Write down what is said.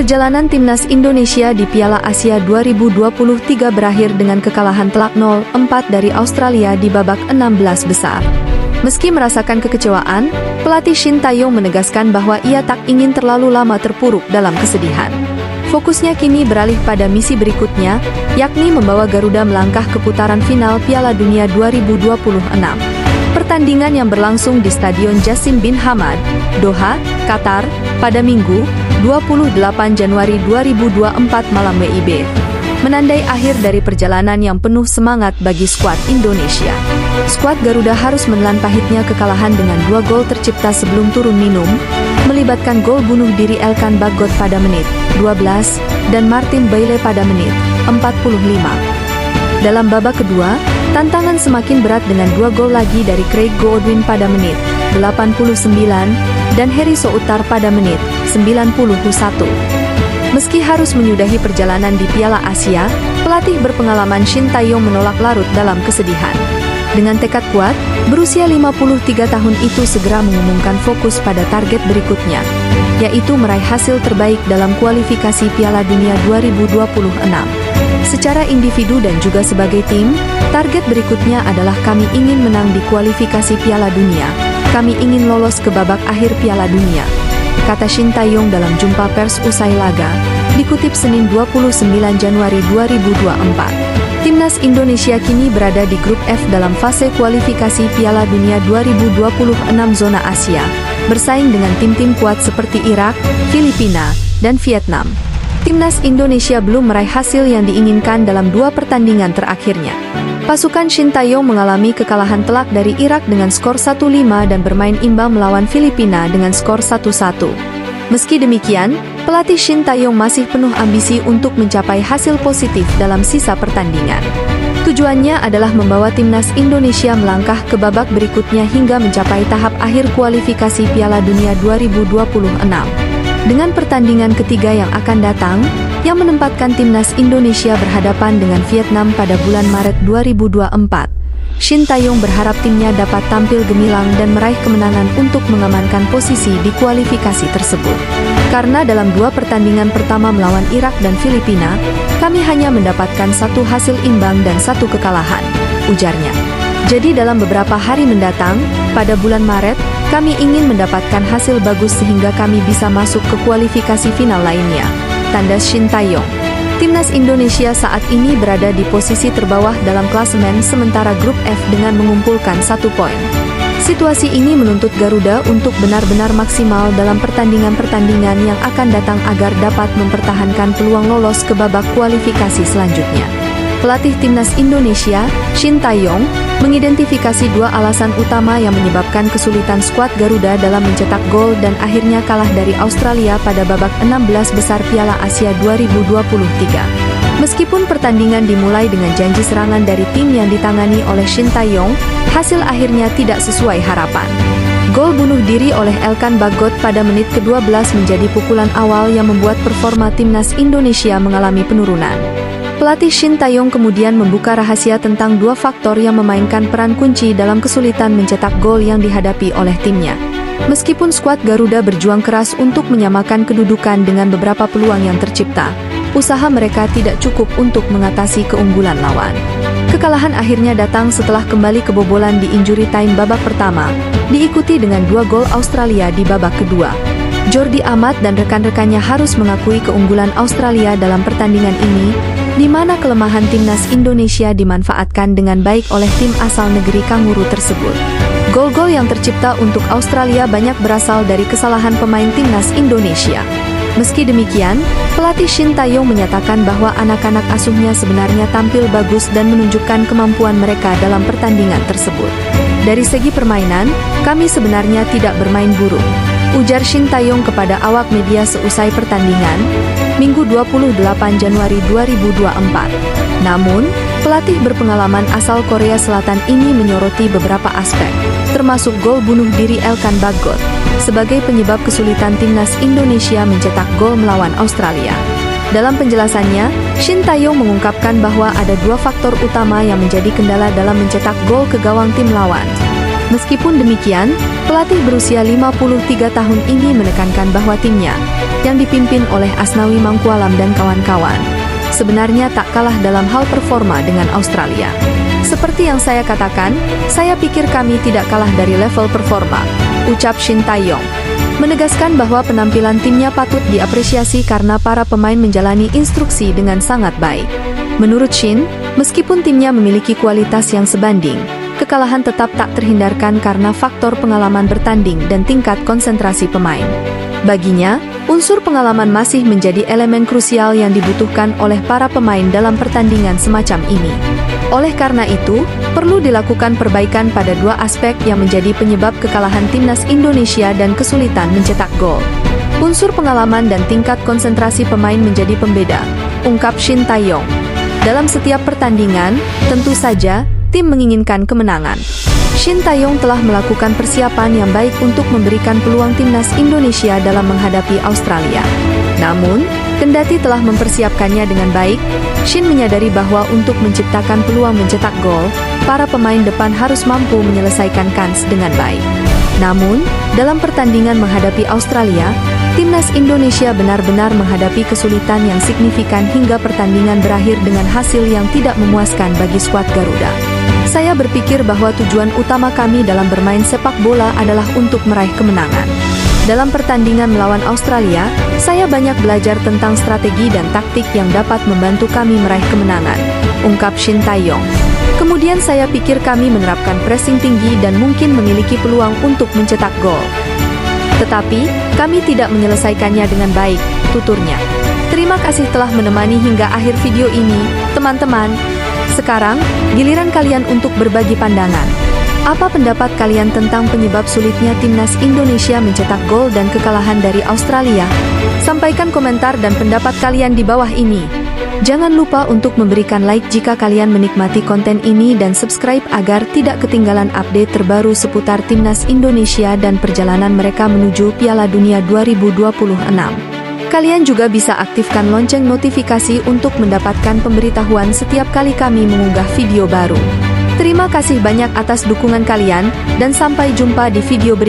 Perjalanan timnas Indonesia di Piala Asia 2023 berakhir dengan kekalahan telak 0-4 dari Australia di babak 16 besar. Meski merasakan kekecewaan, pelatih Shin Tae-yong menegaskan bahwa ia tak ingin terlalu lama terpuruk dalam kesedihan. Fokusnya kini beralih pada misi berikutnya, yakni membawa Garuda melangkah ke putaran final Piala Dunia 2026. Pertandingan yang berlangsung di Stadion Jassim bin Hamad, Doha, Qatar, pada Minggu, 28 Januari 2024 malam WIB, menandai akhir dari perjalanan yang penuh semangat bagi skuad Indonesia. Skuad Garuda harus menelan pahitnya kekalahan dengan 2 gol tercipta sebelum turun minum, melibatkan gol bunuh diri Elkan Bagot pada menit 12 dan Martin Bailey pada menit 45. Dalam babak kedua, tantangan semakin berat dengan 2 gol lagi dari Craig Goodwin pada menit 89 dan Heri Soutar pada menit 91. Meski harus menyudahi perjalanan di Piala Asia, pelatih berpengalaman Shin Tae-yong menolak larut dalam kesedihan. Dengan tekad kuat, berusia 53 tahun itu segera mengumumkan fokus pada target berikutnya, yaitu meraih hasil terbaik dalam kualifikasi Piala Dunia 2026. Secara individu dan juga sebagai tim, target berikutnya adalah kami ingin menang di kualifikasi Piala Dunia. Kami ingin lolos ke babak akhir Piala Dunia, kata Shin Tae-yong dalam jumpa pers usai laga, dikutip Senin 29 Januari 2024. Timnas Indonesia kini berada di grup F dalam fase kualifikasi Piala Dunia 2026 zona Asia, bersaing dengan tim-tim kuat seperti Irak, Filipina, dan Vietnam. Timnas Indonesia belum meraih hasil yang diinginkan dalam 2 pertandingan terakhirnya. Pasukan Shin Tae-yong mengalami kekalahan telak dari Irak dengan skor 1-5 dan bermain imbang melawan Filipina dengan skor 1-1. Meski demikian, pelatih Shin Tae-yong masih penuh ambisi untuk mencapai hasil positif dalam sisa pertandingan. Tujuannya adalah membawa timnas Indonesia melangkah ke babak berikutnya hingga mencapai tahap akhir kualifikasi Piala Dunia 2026. Dengan pertandingan ketiga yang akan datang, yang menempatkan timnas Indonesia berhadapan dengan Vietnam pada bulan Maret 2024, Shin Tae-yong berharap timnya dapat tampil gemilang dan meraih kemenangan untuk mengamankan posisi di kualifikasi tersebut. Karena dalam 2 pertandingan pertama melawan Irak dan Filipina, kami hanya mendapatkan 1 hasil imbang dan 1 kekalahan, ujarnya. Jadi dalam beberapa hari mendatang, pada bulan Maret, kami ingin mendapatkan hasil bagus sehingga kami bisa masuk ke kualifikasi final lainnya, tanda Shin Tae-yong. Timnas Indonesia saat ini berada di posisi terbawah dalam klasemen sementara grup F dengan mengumpulkan 1 poin. Situasi ini menuntut Garuda untuk benar-benar maksimal dalam pertandingan-pertandingan yang akan datang agar dapat mempertahankan peluang lolos ke babak kualifikasi selanjutnya. Pelatih timnas Indonesia, Shin Tae-yong, mengidentifikasi 2 alasan utama yang menyebabkan kesulitan skuad Garuda dalam mencetak gol dan akhirnya kalah dari Australia pada babak 16 besar Piala Asia 2023. Meskipun pertandingan dimulai dengan janji serangan dari tim yang ditangani oleh Shin Tae-yong, hasil akhirnya tidak sesuai harapan. Gol bunuh diri oleh Elkan Bagot pada menit ke-12 menjadi pukulan awal yang membuat performa timnas Indonesia mengalami penurunan. Pelatih Shin Tae-yong kemudian membuka rahasia tentang 2 faktor yang memainkan peran kunci dalam kesulitan mencetak gol yang dihadapi oleh timnya. Meskipun skuad Garuda berjuang keras untuk menyamakan kedudukan dengan beberapa peluang yang tercipta, usaha mereka tidak cukup untuk mengatasi keunggulan lawan. Kekalahan akhirnya datang setelah kembali kebobolan di injury time babak pertama, diikuti dengan 2 gol Australia di babak kedua. Jordi Amat dan rekan-rekannya harus mengakui keunggulan Australia dalam pertandingan ini, di mana kelemahan timnas Indonesia dimanfaatkan dengan baik oleh tim asal negeri Kanguru tersebut. Gol-gol yang tercipta untuk Australia banyak berasal dari kesalahan pemain timnas Indonesia. Meski demikian, pelatih Shin Tae-yong menyatakan bahwa anak-anak asuhnya sebenarnya tampil bagus dan menunjukkan kemampuan mereka dalam pertandingan tersebut. Dari segi permainan, kami sebenarnya tidak bermain buruk, ujar Shin Tae-yong kepada awak media seusai pertandingan, Minggu 28 Januari 2024. Namun, pelatih berpengalaman asal Korea Selatan ini menyoroti beberapa aspek, termasuk gol bunuh diri Elkan Bagot, sebagai penyebab kesulitan timnas Indonesia mencetak gol melawan Australia. Dalam penjelasannya, Shin Tae-yong mengungkapkan bahwa ada 2 faktor utama yang menjadi kendala dalam mencetak gol ke gawang tim lawan. Meskipun demikian, pelatih berusia 53 tahun ini menekankan bahwa timnya yang dipimpin oleh Asnawi Mangkualam dan kawan-kawan, sebenarnya tak kalah dalam hal performa dengan Australia. Seperti yang saya katakan, saya pikir kami tidak kalah dari level performa, ucap Shin Tae-yong, menegaskan bahwa penampilan timnya patut diapresiasi karena para pemain menjalani instruksi dengan sangat baik. Menurut Shin, meskipun timnya memiliki kualitas yang sebanding, kekalahan tetap tak terhindarkan karena faktor pengalaman bertanding dan tingkat konsentrasi pemain. Baginya, unsur pengalaman masih menjadi elemen krusial yang dibutuhkan oleh para pemain dalam pertandingan semacam ini. Oleh karena itu, perlu dilakukan perbaikan pada dua aspek yang menjadi penyebab kekalahan timnas Indonesia dan kesulitan mencetak gol. Unsur pengalaman dan tingkat konsentrasi pemain menjadi pembeda, ungkap Shin Tae-yong. Dalam setiap pertandingan, tentu saja, tim menginginkan kemenangan. Shin Tae-yong telah melakukan persiapan yang baik untuk memberikan peluang timnas Indonesia dalam menghadapi Australia. Namun, kendati telah mempersiapkannya dengan baik, Shin menyadari bahwa untuk menciptakan peluang mencetak gol, para pemain depan harus mampu menyelesaikan kans dengan baik. Namun, dalam pertandingan menghadapi Australia, timnas Indonesia benar-benar menghadapi kesulitan yang signifikan hingga pertandingan berakhir dengan hasil yang tidak memuaskan bagi skuad Garuda. Saya berpikir bahwa tujuan utama kami dalam bermain sepak bola adalah untuk meraih kemenangan. Dalam pertandingan melawan Australia, saya banyak belajar tentang strategi dan taktik yang dapat membantu kami meraih kemenangan, ungkap Shin Tae-yong. Kemudian saya pikir kami menerapkan pressing tinggi dan mungkin memiliki peluang untuk mencetak gol. Tetapi, kami tidak menyelesaikannya dengan baik, tuturnya. Terima kasih telah menemani hingga akhir video ini, teman-teman. Sekarang, giliran kalian untuk berbagi pandangan. Apa pendapat kalian tentang penyebab sulitnya timnas Indonesia mencetak gol dan kekalahan dari Australia? Sampaikan komentar dan pendapat kalian di bawah ini. Jangan lupa untuk memberikan like jika kalian menikmati konten ini dan subscribe agar tidak ketinggalan update terbaru seputar timnas Indonesia dan perjalanan mereka menuju Piala Dunia 2026. Kalian juga bisa aktifkan lonceng notifikasi untuk mendapatkan pemberitahuan setiap kali kami mengunggah video baru. Terima kasih banyak atas dukungan kalian, dan sampai jumpa di video berikutnya.